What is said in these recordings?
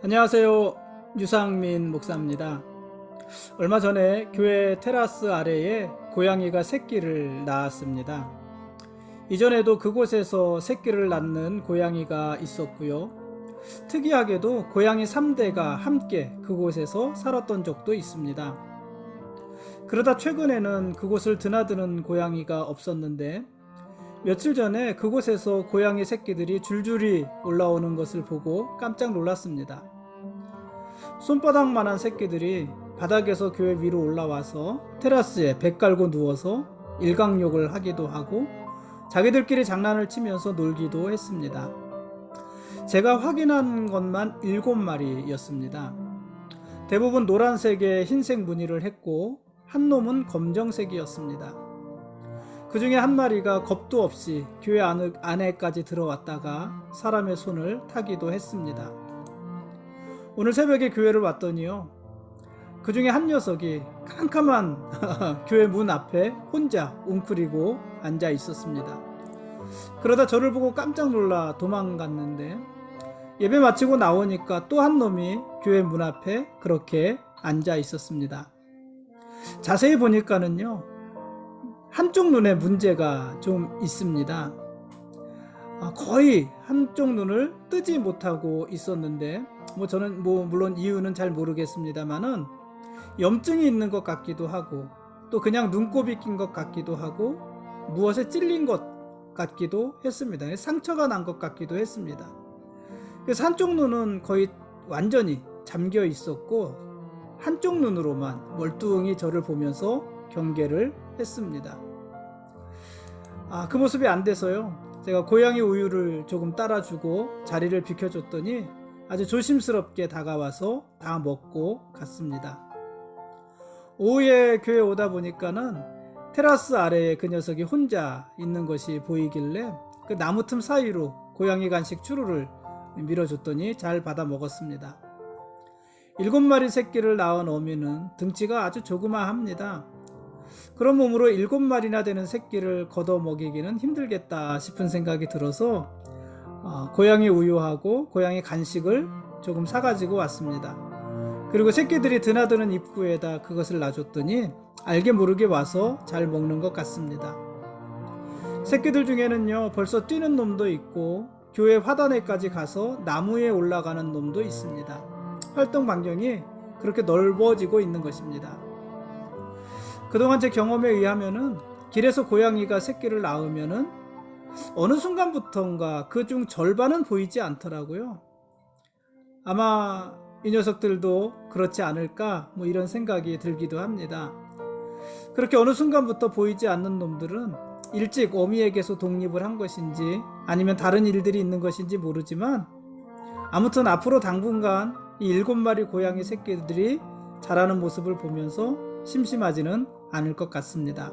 안녕하세요. 유상민 목사입니다. 얼마 전에 교회 테라스 아래에 고양이가 새끼를 낳았습니다. 이전에도 그곳에서 새끼를 낳는 고양이가 있었고요. 특이하게도 고양이 3대가 함께 그곳에서 살았던 적도 있습니다. 그러다 최근에는 그곳을 드나드는 고양이가 없었는데 며칠 전에 그곳에서 고양이 새끼들이 줄줄이 올라오는 것을 보고 깜짝 놀랐습니다. 손바닥만한 새끼들이 바닥에서 교회 위로 올라와서 테라스에 배 깔고 누워서 일광욕을 하기도 하고 자기들끼리 장난을 치면서 놀기도 했습니다. 제가 확인한 것만 7마리였습니다. 대부분 노란색에 흰색 무늬를 했고 한 놈은 검정색이었습니다. 그 중에 한 마리가 겁도 없이 교회 안에까지 들어왔다가 사람의 손을 타기도 했습니다. 오늘 새벽에 교회를 왔더니요, 그 중에 한 녀석이 캄캄한 교회 문 앞에 혼자 웅크리고 앉아 있었습니다. 그러다 저를 보고 깜짝 놀라 도망갔는데 예배 마치고 나오니까 또 한 놈이 교회 문 앞에 그렇게 앉아 있었습니다. 자세히 보니까는요, 한쪽 눈에 문제가 좀 있습니다. 거의 한쪽 눈을 뜨지 못하고 있었는데 저는 물론 이유는 잘 모르겠습니다만은 염증이 있는 것 같기도 하고 또 그냥 눈곱이 낀 것 같기도 하고 무엇에 찔린 것 같기도 했습니다. 상처가 난 것 같기도 했습니다. 그래서 한쪽 눈은 거의 완전히 잠겨 있었고 한쪽 눈으로만 멀뚱히 저를 보면서 경계를 했습니다. 그 모습이 안 돼서요, 제가 고양이 우유를 조금 따라주고 자리를 비켜줬더니 아주 조심스럽게 다가와서 다 먹고 갔습니다. 오후에 교회 오다 보니까는 테라스 아래에 그 녀석이 혼자 있는 것이 보이길래 그 나무 틈 사이로 고양이 간식 추루를 밀어줬더니 잘 받아 먹었습니다. 7마리 새끼를 낳은 어미는 등치가 아주 조그마합니다. 그런 몸으로 7마리나 되는 새끼를 걷어 먹이기는 힘들겠다 싶은 생각이 들어서 고양이 우유하고 고양이 간식을 조금 사가지고 왔습니다. 그리고 새끼들이 드나드는 입구에다 그것을 놔줬더니 알게 모르게 와서 잘 먹는 것 같습니다. 새끼들 중에는요, 벌써 뛰는 놈도 있고 교회 화단에까지 가서 나무에 올라가는 놈도 있습니다. 활동 반경이 그렇게 넓어지고 있는 것입니다. 그동안 제 경험에 의하면은 길에서 고양이가 새끼를 낳으면은 어느 순간부터인가 그중 절반은 보이지 않더라고요. 아마 이 녀석들도 그렇지 않을까 이런 생각이 들기도 합니다. 그렇게 어느 순간부터 보이지 않는 놈들은 일찍 어미에게서 독립을 한 것인지 아니면 다른 일들이 있는 것인지 모르지만 아무튼 앞으로 당분간 이 7마리 고양이 새끼들이 자라는 모습을 보면서 심심하지는 않을 것 같습니다.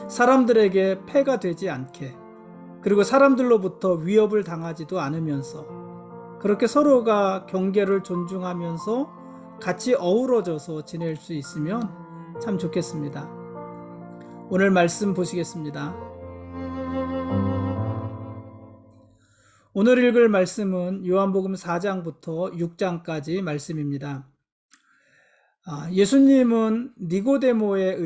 사람들에게 폐가 되지 않게, 그리고 사람들로부터 위협을 당하지도 않으면서 그렇게 서로가 경계를 존중하면서 같이 어우러져서 지낼 수 있으면 참 좋겠습니다. 오늘 말씀 보시겠습니다. 오늘 읽을 말씀은 요한복음 4장부터 6장까지 말씀입니다. 예수님은 니고데모에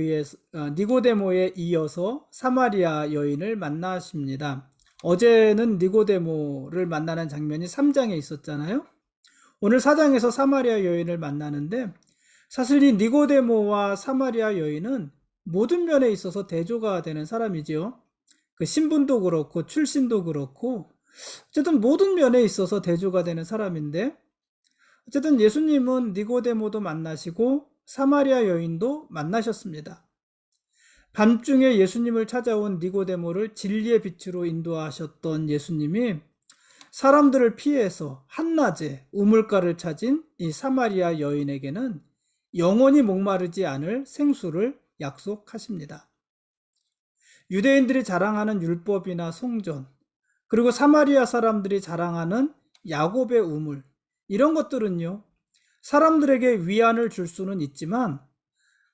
이어서 사마리아 여인을 만나십니다. 어제는 니고데모를 만나는 장면이 3장에 있었잖아요. 오늘 4장에서 사마리아 여인을 만나는데 사실 이 니고데모와 사마리아 여인은 모든 면에 있어서 대조가 되는 사람이지요. 그 신분도 그렇고 출신도 그렇고 어쨌든 모든 면에 있어서 대조가 되는 사람인데 어쨌든 예수님은 니고데모도 만나시고 사마리아 여인도 만나셨습니다. 밤중에 예수님을 찾아온 니고데모를 진리의 빛으로 인도하셨던 예수님이 사람들을 피해서 한낮에 우물가를 찾은 이 사마리아 여인에게는 영원히 목마르지 않을 생수를 약속하십니다. 유대인들이 자랑하는 율법이나 성전, 그리고 사마리아 사람들이 자랑하는 야곱의 우물, 이런 것들은요, 사람들에게 위안을 줄 수는 있지만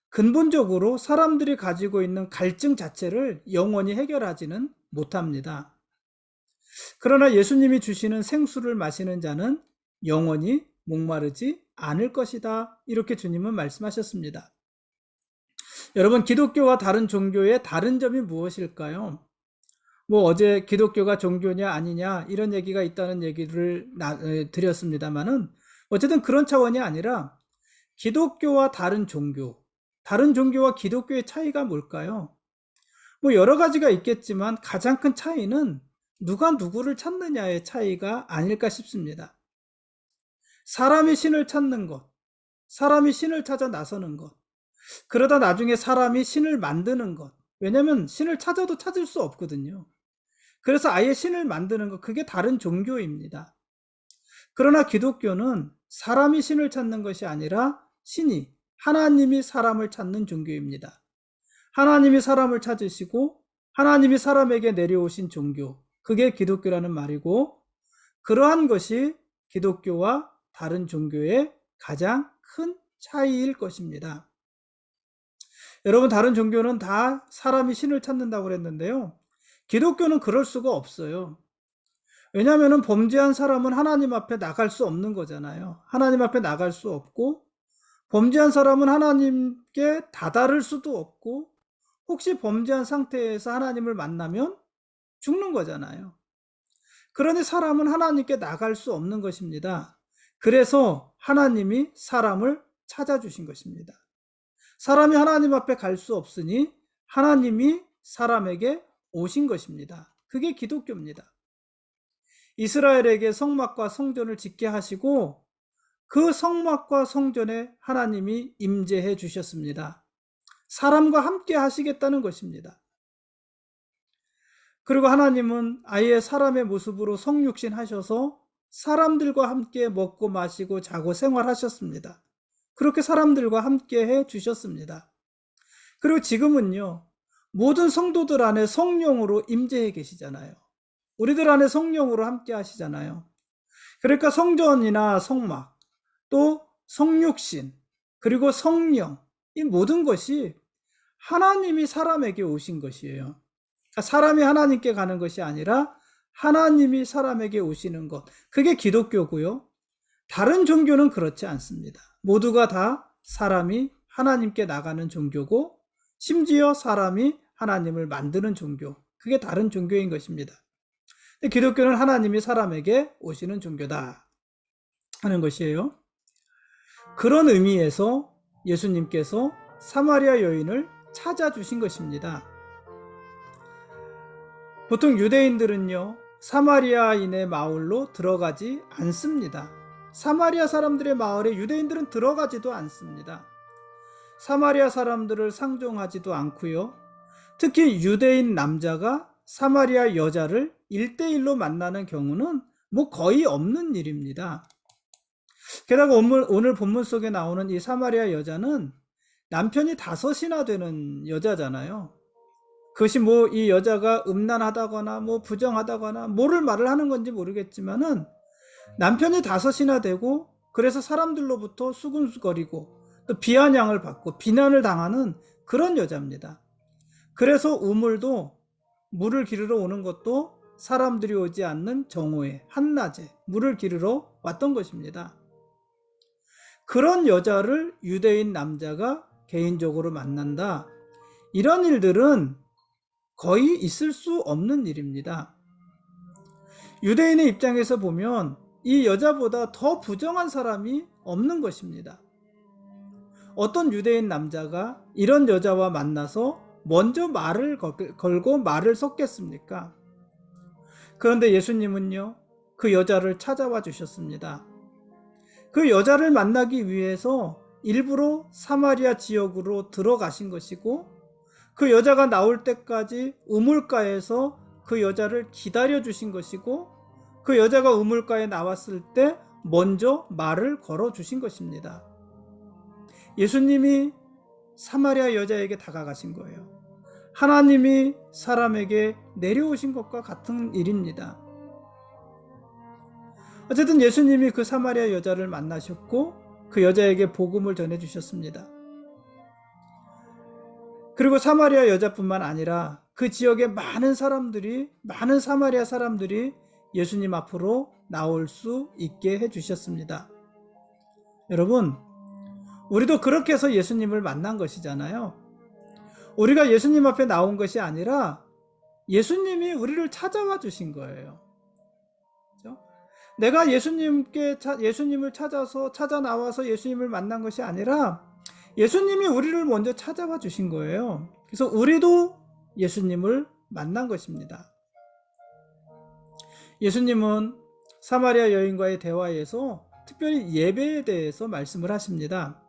근본적으로 사람들이 가지고 있는 갈증 자체를 영원히 해결하지는 못합니다. 그러나 예수님이 주시는 생수를 마시는 자는 영원히 목마르지 않을 것이다. 이렇게 주님은 말씀하셨습니다. 여러분, 기독교와 다른 종교의 다른 점이 무엇일까요? 어제 기독교가 종교냐 아니냐 이런 얘기가 있다는 얘기를 드렸습니다만은, 어쨌든 그런 차원이 아니라 기독교와 다른 종교와 기독교의 차이가 뭘까요? 여러 가지가 있겠지만 가장 큰 차이는 누가 누구를 찾느냐의 차이가 아닐까 싶습니다. 사람이 신을 찾는 것, 사람이 신을 찾아 나서는 것, 그러다 나중에 사람이 신을 만드는 것. 왜냐하면 신을 찾아도 찾을 수 없거든요. 그래서 아예 신을 만드는 것, 그게 다른 종교입니다. 그러나 기독교는 사람이 신을 찾는 것이 아니라 하나님이 사람을 찾는 종교입니다. 하나님이 사람을 찾으시고 하나님이 사람에게 내려오신 종교, 그게 기독교라는 말이고, 그러한 것이 기독교와 다른 종교의 가장 큰 차이일 것입니다. 여러분, 다른 종교는 다 사람이 신을 찾는다고 그랬는데요. 기독교는 그럴 수가 없어요. 왜냐하면 범죄한 사람은 하나님 앞에 나갈 수 없는 거잖아요. 하나님 앞에 나갈 수 없고, 범죄한 사람은 하나님께 다다를 수도 없고, 혹시 범죄한 상태에서 하나님을 만나면 죽는 거잖아요. 그러니 사람은 하나님께 나갈 수 없는 것입니다. 그래서 하나님이 사람을 찾아주신 것입니다. 사람이 하나님 앞에 갈 수 없으니 하나님이 사람에게 오신 것입니다. 그게 기독교입니다. 이스라엘에게 성막과 성전을 짓게 하시고 그 성막과 성전에 하나님이 임재해 주셨습니다. 사람과 함께 하시겠다는 것입니다. 그리고 하나님은 아예 사람의 모습으로 성육신 하셔서 사람들과 함께 먹고 마시고 자고 생활하셨습니다. 그렇게 사람들과 함께 해 주셨습니다. 그리고 지금은요, 모든 성도들 안에 성령으로 임재해 계시잖아요. 우리들 안에 성령으로 함께 하시잖아요. 그러니까 성전이나 성막, 또 성육신, 그리고 성령, 이 모든 것이 하나님이 사람에게 오신 것이에요. 그러니까 사람이 하나님께 가는 것이 아니라 하나님이 사람에게 오시는 것, 그게 기독교고요. 다른 종교는 그렇지 않습니다. 모두가 다 사람이 하나님께 나가는 종교고, 심지어 사람이 하나님을 만드는 종교, 그게 다른 종교인 것입니다. 기독교는 하나님이 사람에게 오시는 종교다 하는 것이에요. 그런 의미에서 예수님께서 사마리아 여인을 찾아주신 것입니다. 보통 유대인들은요, 사마리아인의 마을로 들어가지 않습니다. 사마리아 사람들의 마을에 유대인들은 들어가지도 않습니다. 사마리아 사람들을 상종하지도 않고요. 특히 유대인 남자가 사마리아 여자를 1대1로 만나는 경우는 거의 없는 일입니다. 게다가 오늘 본문 속에 나오는 이 사마리아 여자는 남편이 5이나 되는 여자잖아요. 그것이 이 여자가 음란하다거나 부정하다거나 뭐를 말을 하는 건지 모르겠지만은 남편이 5이나 되고, 그래서 사람들로부터 수군거리고 또 비아냥을 받고 비난을 당하는 그런 여자입니다. 그래서 우물도 물을 기르러 오는 것도 사람들이 오지 않는 정오에 한낮에 물을 기르러 왔던 것입니다. 그런 여자를 유대인 남자가 개인적으로 만난다, 이런 일들은 거의 있을 수 없는 일입니다. 유대인의 입장에서 보면 이 여자보다 더 부정한 사람이 없는 것입니다. 어떤 유대인 남자가 이런 여자와 만나서 먼저 말을 걸고 말을 섞겠습니까? 그런데 예수님은요, 그 여자를 찾아와 주셨습니다. 그 여자를 만나기 위해서 일부러 사마리아 지역으로 들어가신 것이고, 그 여자가 나올 때까지 우물가에서 그 여자를 기다려 주신 것이고, 그 여자가 우물가에 나왔을 때 먼저 말을 걸어 주신 것입니다. 예수님이 사마리아 여자에게 다가가신 거예요. 하나님이 사람에게 내려오신 것과 같은 일입니다. 어쨌든 예수님이 그 사마리아 여자를 만나셨고 그 여자에게 복음을 전해주셨습니다. 그리고 사마리아 여자뿐만 아니라 그 지역의 많은 사마리아 사람들이 예수님 앞으로 나올 수 있게 해주셨습니다. 여러분, 우리도 그렇게 해서 예수님을 만난 것이잖아요. 우리가 예수님 앞에 나온 것이 아니라 예수님이 우리를 찾아와 주신 거예요. 그렇죠? 내가 예수님을 찾아 나와서 예수님을 만난 것이 아니라 예수님이 우리를 먼저 찾아와 주신 거예요. 그래서 우리도 예수님을 만난 것입니다. 예수님은 사마리아 여인과의 대화에서 특별히 예배에 대해서 말씀을 하십니다.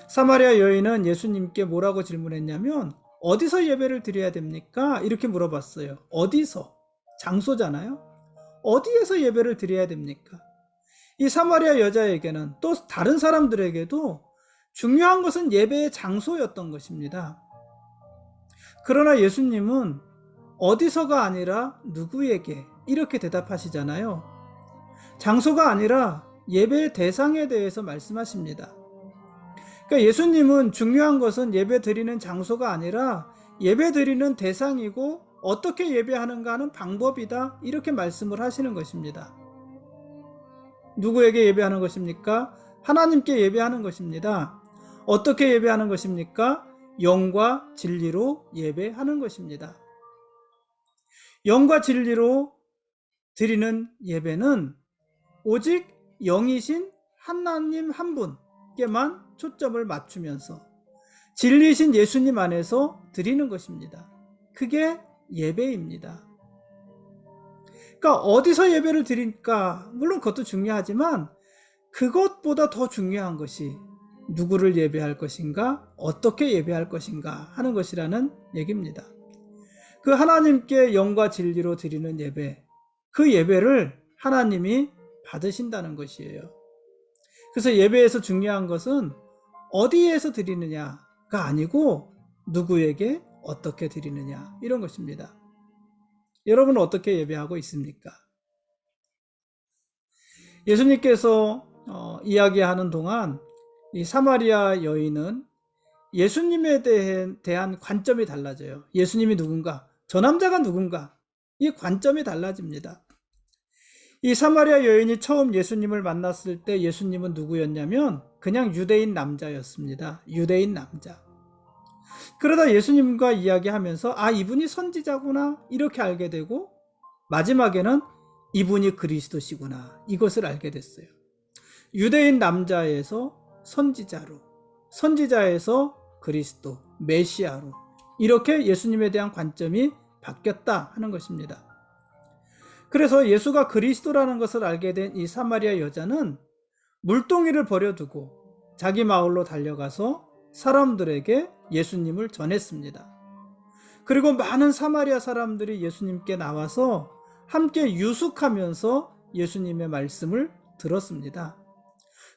사마리아 여인은 예수님께 뭐라고 질문했냐면 어디서 예배를 드려야 됩니까? 이렇게 물어봤어요. 어디서? 장소잖아요. 어디에서 예배를 드려야 됩니까? 이 사마리아 여자에게는 또 다른 사람들에게도 중요한 것은 예배의 장소였던 것입니다. 그러나 예수님은 어디서가 아니라 누구에게 이렇게 대답하시잖아요. 장소가 아니라 예배의 대상에 대해서 말씀하십니다. 그러니까 예수님은 중요한 것은 예배 드리는 장소가 아니라 예배 드리는 대상이고 어떻게 예배하는가 하는 방법이다, 이렇게 말씀을 하시는 것입니다. 누구에게 예배하는 것입니까? 하나님께 예배하는 것입니다. 어떻게 예배하는 것입니까? 영과 진리로 예배하는 것입니다. 영과 진리로 드리는 예배는 오직 영이신 하나님 한 분께만 초점을 맞추면서 진리이신 예수님 안에서 드리는 것입니다. 그게 예배입니다. 그러니까 어디서 예배를 드릴까? 물론 그것도 중요하지만 그것보다 더 중요한 것이 누구를 예배할 것인가, 어떻게 예배할 것인가 하는 것이라는 얘기입니다. 그 하나님께 영과 진리로 드리는 예배, 그 예배를 하나님이 받으신다는 것이에요. 그래서 예배에서 중요한 것은 어디에서 드리느냐가 아니고 누구에게 어떻게 드리느냐, 이런 것입니다. 여러분은 어떻게 예배하고 있습니까? 예수님께서 이야기하는 동안 이 사마리아 여인은 예수님에 대한 관점이 달라져요. 예수님이 누군가, 저 남자가 누군가, 이 관점이 달라집니다. 이 사마리아 여인이 처음 예수님을 만났을 때 예수님은 누구였냐면 그냥 유대인 남자였습니다. 유대인 남자. 그러다 예수님과 이야기하면서 아, 이분이 선지자구나, 이렇게 알게 되고 마지막에는 이분이 그리스도시구나, 이것을 알게 됐어요. 유대인 남자에서 선지자로, 선지자에서 그리스도, 메시아로, 이렇게 예수님에 대한 관점이 바뀌었다 하는 것입니다. 그래서 예수가 그리스도라는 것을 알게 된 이 사마리아 여자는 물동이를 버려두고 자기 마을로 달려가서 사람들에게 예수님을 전했습니다. 그리고 많은 사마리아 사람들이 예수님께 나와서 함께 유숙하면서 예수님의 말씀을 들었습니다.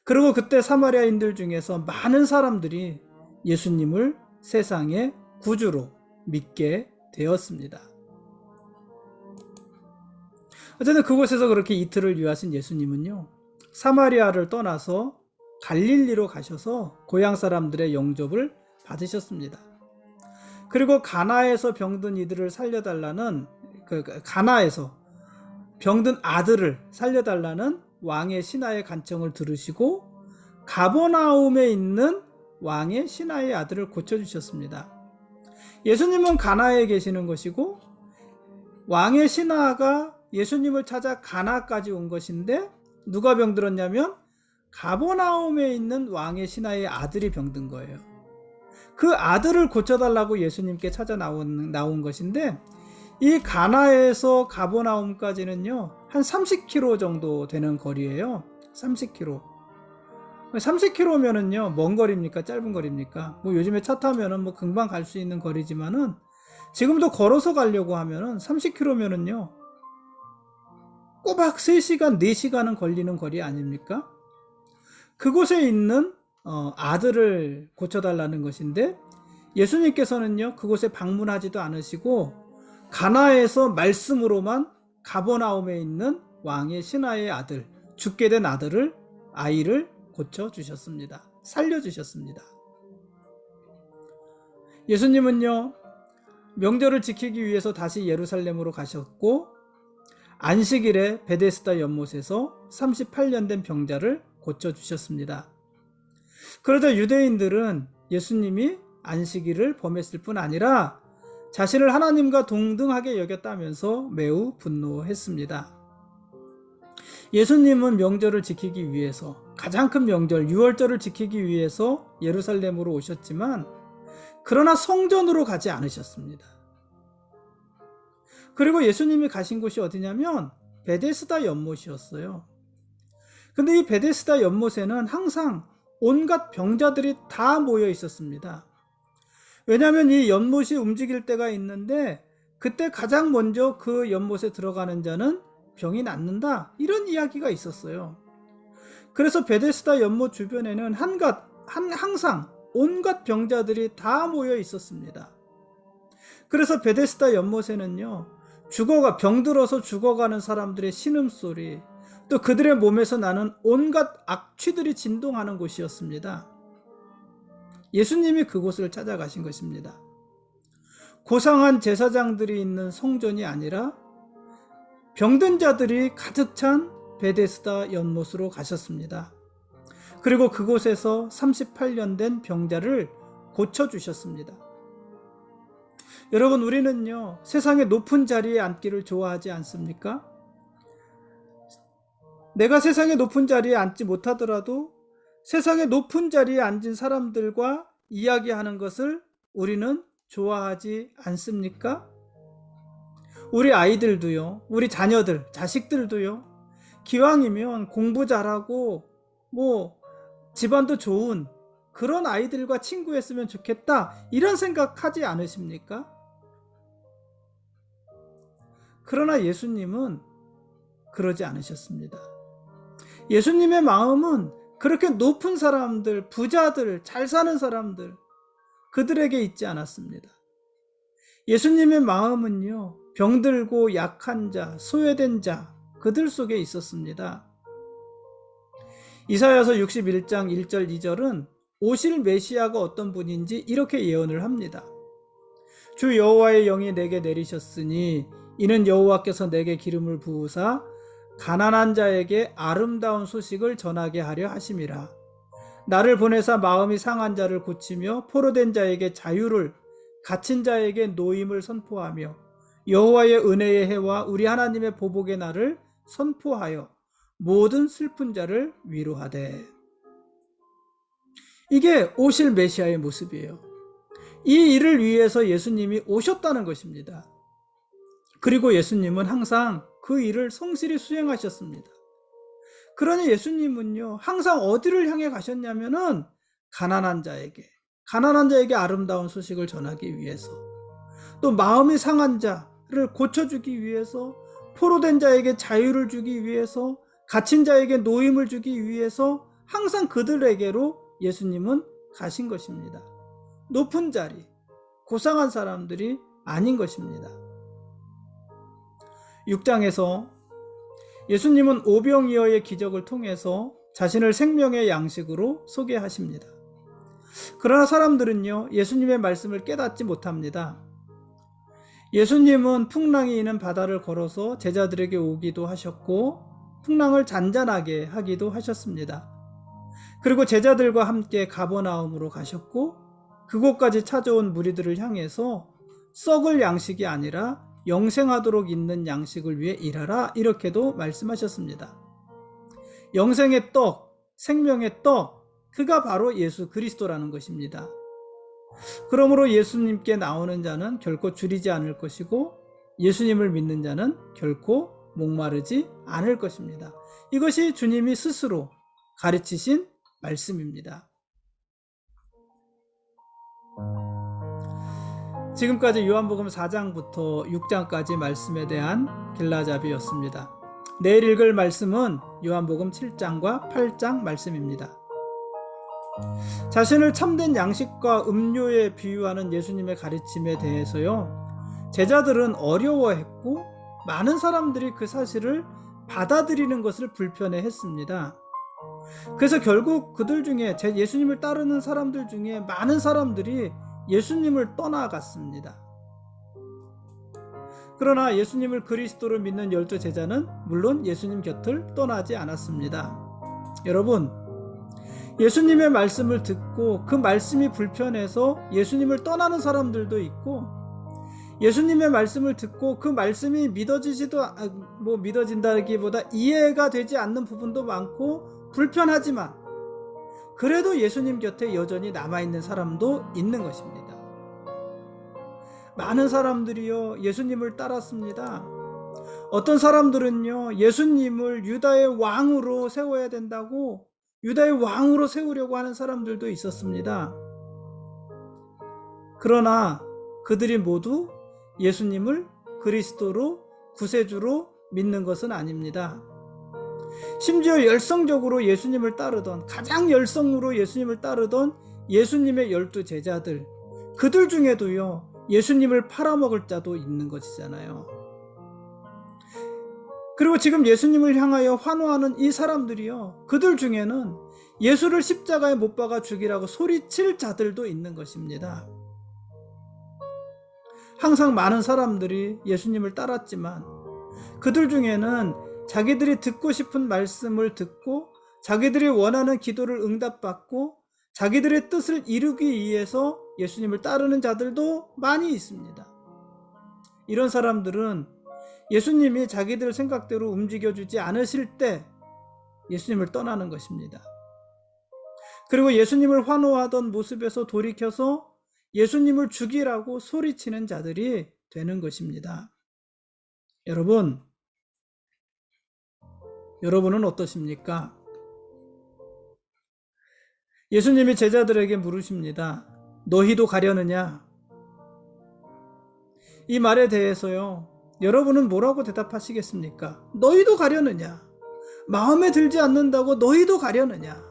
그리고 그때 사마리아인들 중에서 많은 사람들이 예수님을 세상의 구주로 믿게 되었습니다. 어쨌든 그곳에서 그렇게 이틀을 유하신 예수님은요, 사마리아를 떠나서 갈릴리로 가셔서 고향 사람들의 영접을 받으셨습니다. 그리고 가나에서 병든 이들을 살려달라는, 가나에서 병든 아들을 살려달라는 왕의 신하의 간청을 들으시고 가버나움에 있는 왕의 신하의 아들을 고쳐주셨습니다. 예수님은 가나에 계시는 것이고 왕의 신하가 예수님을 찾아 가나까지 온 것인데 누가 병들었냐면 가버나움에 있는 왕의 신하의 아들이 병든 거예요. 그 아들을 고쳐달라고 예수님께 찾아 나온 것인데 이 가나에서 가버나움까지는요 한 30km 정도 되는 거리예요. 30km. 30km면은요 먼 거리입니까, 짧은 거리입니까? 뭐 요즘에 차 타면은 뭐 금방 갈 수 있는 거리지만은 지금도 걸어서 가려고 하면은 30km면은요 꼬박 3시간, 4시간은 걸리는 거리 아닙니까? 그곳에 있는 아들을 고쳐달라는 것인데 예수님께서는요 그곳에 방문하지도 않으시고 가나에서 말씀으로만 가버나움에 있는 왕의 신하의 아들, 죽게 된 아이를 고쳐주셨습니다. 살려주셨습니다. 예수님은요 명절을 지키기 위해서 다시 예루살렘으로 가셨고 안식일에 베데스다 연못에서 38년 된 병자를 고쳐주셨습니다. 그러자 유대인들은 예수님이 안식일을 범했을 뿐 아니라 자신을 하나님과 동등하게 여겼다면서 매우 분노했습니다. 예수님은 명절을 지키기 위해서, 가장 큰 명절 유월절을 지키기 위해서 예루살렘으로 오셨지만 그러나 성전으로 가지 않으셨습니다. 그리고 예수님이 가신 곳이 어디냐면 베데스다 연못이었어요. 근데 이 베데스다 연못에는 항상 온갖 병자들이 다 모여 있었습니다. 왜냐하면 이 연못이 움직일 때가 있는데 그때 가장 먼저 그 연못에 들어가는 자는 병이 낫는다, 이런 이야기가 있었어요. 그래서 베데스다 연못 주변에는 항상 온갖 병자들이 다 모여 있었습니다. 그래서 베데스다 연못에는요, 병들어서 죽어가는 사람들의 신음소리, 또 그들의 몸에서 나는 온갖 악취들이 진동하는 곳이었습니다. 예수님이 그곳을 찾아가신 것입니다. 고상한 제사장들이 있는 성전이 아니라 병든 자들이 가득 찬 베데스다 연못으로 가셨습니다. 그리고 그곳에서 38년 된 병자를 고쳐주셨습니다. 여러분, 우리는요, 세상의 높은 자리에 앉기를 좋아하지 않습니까? 내가 세상의 높은 자리에 앉지 못하더라도 세상의 높은 자리에 앉은 사람들과 이야기하는 것을 우리는 좋아하지 않습니까? 우리 아이들도요, 우리 자녀들, 자식들도요, 기왕이면 공부 잘하고 집안도 좋은 그런 아이들과 친구했으면 좋겠다, 이런 생각하지 않으십니까? 그러나 예수님은 그러지 않으셨습니다. 예수님의 마음은 그렇게 높은 사람들, 부자들, 잘 사는 사람들, 그들에게 있지 않았습니다. 예수님의 마음은요, 병들고 약한 자, 소외된 자, 그들 속에 있었습니다. 이사야서 61장 1절 2절은 오실 메시아가 어떤 분인지 이렇게 예언을 합니다. 주 여호와의 영이 내게 내리셨으니 이는 여호와께서 내게 기름을 부으사 가난한 자에게 아름다운 소식을 전하게 하려 하심이라. 나를 보내사 마음이 상한 자를 고치며 포로된 자에게 자유를, 갇힌 자에게 노임을 선포하며 여호와의 은혜의 해와 우리 하나님의 보복의 날을 선포하여 모든 슬픈 자를 위로하되. 이게 오실 메시아의 모습이에요. 이 일을 위해서 예수님이 오셨다는 것입니다. 그리고 예수님은 항상 그 일을 성실히 수행하셨습니다. 그러니 예수님은요, 항상 어디를 향해 가셨냐면은 가난한 자에게 아름다운 소식을 전하기 위해서, 또 마음이 상한 자를 고쳐주기 위해서, 포로된 자에게 자유를 주기 위해서, 갇힌 자에게 노임을 주기 위해서 항상 그들에게로 예수님은 가신 것입니다. 높은 자리, 고상한 사람들이 아닌 것입니다. 6장에서 예수님은 오병이어의 기적을 통해서 자신을 생명의 양식으로 소개하십니다. 그러나 사람들은요, 예수님의 말씀을 깨닫지 못합니다. 예수님은 풍랑이 있는 바다를 걸어서 제자들에게 오기도 하셨고 풍랑을 잔잔하게 하기도 하셨습니다. 그리고 제자들과 함께 가버나움으로 가셨고 그곳까지 찾아온 무리들을 향해서 썩을 양식이 아니라 영생하도록 있는 양식을 위해 일하라, 이렇게도 말씀하셨습니다. 영생의 떡, 생명의 떡, 그가 바로 예수 그리스도라는 것입니다. 그러므로 예수님께 나오는 자는 결코 줄이지 않을 것이고 예수님을 믿는 자는 결코 목마르지 않을 것입니다. 이것이 주님이 스스로 가르치신 말씀입니다. 지금까지 요한복음 4장부터 6장까지 말씀에 대한 길라잡이였습니다. 내일 읽을 말씀은 요한복음 7장과 8장 말씀입니다. 자신을 참된 양식과 음료에 비유하는 예수님의 가르침에 대해서요, 제자들은 어려워했고 많은 사람들이 그 사실을 받아들이는 것을 불편해했습니다. 그래서 결국 그들 중에, 예수님을 따르는 사람들 중에 많은 사람들이 예수님을 떠나갔습니다. 그러나 예수님을 그리스도로 믿는 12제자는 물론 예수님 곁을 떠나지 않았습니다. 여러분, 예수님의 말씀을 듣고 그 말씀이 불편해서 예수님을 떠나는 사람들도 있고, 예수님의 말씀을 듣고 그 말씀이 믿어진다기보다 이해가 되지 않는 부분도 많고 불편하지만 그래도 예수님 곁에 여전히 남아있는 사람도 있는 것입니다. 많은 사람들이요, 예수님을 따랐습니다. 어떤 사람들은요, 예수님을 유다의 왕으로 세워야 된다고 유다의 왕으로 세우려고 하는 사람들도 있었습니다. 그러나 그들이 모두 예수님을 그리스도로 구세주로 믿는 것은 아닙니다. 심지어 열성적으로 예수님을 따르던, 가장 열성으로 예수님을 따르던 예수님의 12제자들, 그들 중에도요, 예수님을 팔아먹을 자도 있는 것이잖아요. 그리고 지금 예수님을 향하여 환호하는 이 사람들이요, 그들 중에는 예수를 십자가에 못 박아 죽이라고 소리칠 자들도 있는 것입니다. 항상 많은 사람들이 예수님을 따랐지만 그들 중에는 자기들이 듣고 싶은 말씀을 듣고 자기들이 원하는 기도를 응답받고 자기들의 뜻을 이루기 위해서 예수님을 따르는 자들도 많이 있습니다. 이런 사람들은 예수님이 자기들 생각대로 움직여주지 않으실 때 예수님을 떠나는 것입니다. 그리고 예수님을 환호하던 모습에서 돌이켜서 예수님을 죽이라고 소리치는 자들이 되는 것입니다. 여러분은 어떠십니까? 예수님이 제자들에게 물으십니다. 너희도 가려느냐? 이 말에 대해서요, 여러분은 뭐라고 대답하시겠습니까? 너희도 가려느냐? 마음에 들지 않는다고 너희도 가려느냐?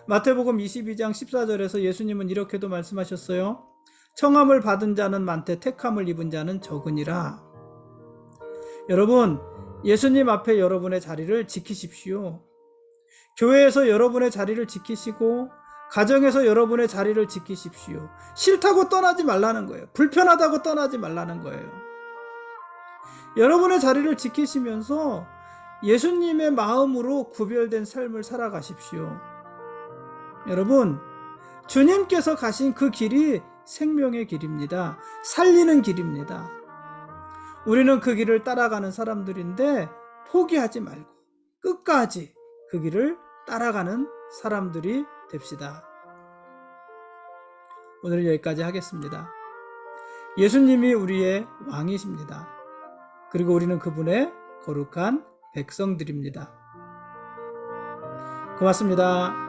마태복음 22장 14절에서 예수님은 이렇게도 말씀하셨어요. 청함을 받은 자는 많되 택함을 입은 자는 적으니라. 여러분, 예수님 앞에 여러분의 자리를 지키십시오. 교회에서 여러분의 자리를 지키시고 가정에서 여러분의 자리를 지키십시오. 싫다고 떠나지 말라는 거예요. 불편하다고 떠나지 말라는 거예요. 여러분의 자리를 지키시면서 예수님의 마음으로 구별된 삶을 살아가십시오. 여러분, 주님께서 가신 그 길이 생명의 길입니다. 살리는 길입니다. 우리는 그 길을 따라가는 사람들인데 포기하지 말고 끝까지 그 길을 따라가는 사람들이 됩시다. 오늘 여기까지 하겠습니다. 예수님이 우리의 왕이십니다. 그리고 우리는 그분의 거룩한 백성들입니다. 고맙습니다.